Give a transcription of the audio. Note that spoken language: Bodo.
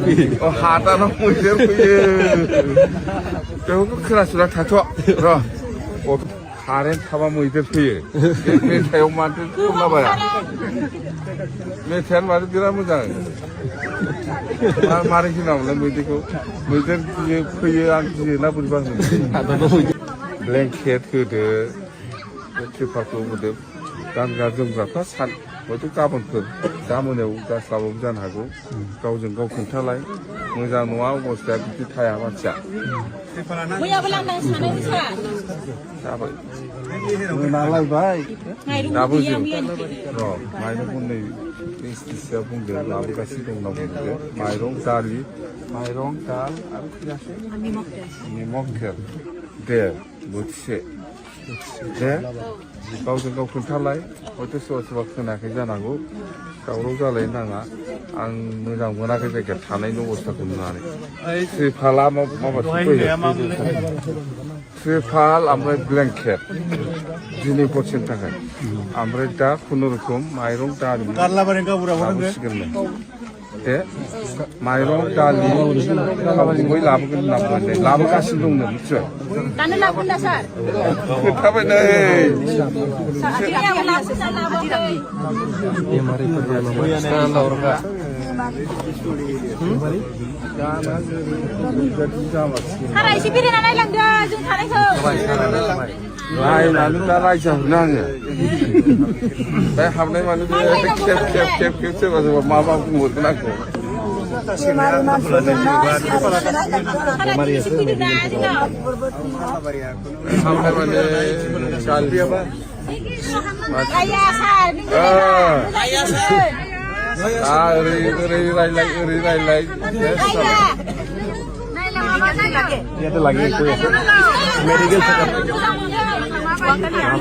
हादानाव मैदेर फैयो बेखौ खोनासुना थाथ' र' कारेन्ट थाबा मैदेर फैयो बे मेथाइआव माथो खनलाबाया मेथाइआनो माथो बिराद मोजां मारै होनामोनलाय मैदेरखौ मैदेर फैयो आं गियो ना बोरैबा होनो ब्लेंकेट होदो पेपारखौ होदो गानग्रा जोमग्राफ्रा हयथ' गाबोनफोर दा मोनायाव जास्लाबाबो जानो हागौ गावजों गाव खोन्थालाय मोजां नङा अबस्थाया बिदि थाया मानसिया जाबाय मोनालायबाय दाबो जों र' माइरंखौ नै मिस्ट्रिसआ बुंदो लाबोगासिनो दं होनना बुंदो माइरं दालि माइरं दाल आरो फैयासै निमक तेल दे बोथिसे दे गावजों गाव खोन्थालाय हयथ' सोरबा सोरबा खोनायाखै जानांगौ दावराव जालायनो नाङा आं मोजां मोनाखै जायगाया थानायनि अबस्थाखौ नुनानै त्रिपाला माबासो फैयो त्रिपाल ओमफ्राय ब्लेंकेट दिनै हरसेनि थाखाय ओमफ्राय दा खुनुरुखुम माइरं दालि लाबोसिगोननो दे माइरं दालि थाव गुबै लाबोगोन होनना बुंदों लाबोगासिनो दंनो मिथिबाय खोन्थाबाय नै नायनानै दा रायजाहरनो आङो बे हाबनाय माने खेब खेब खेब खेब सोरबा सोरबा मा मा बुंहरगोन आंखौ हाबनाय माने गालियाबा ओरै रायलाय मेडिकेल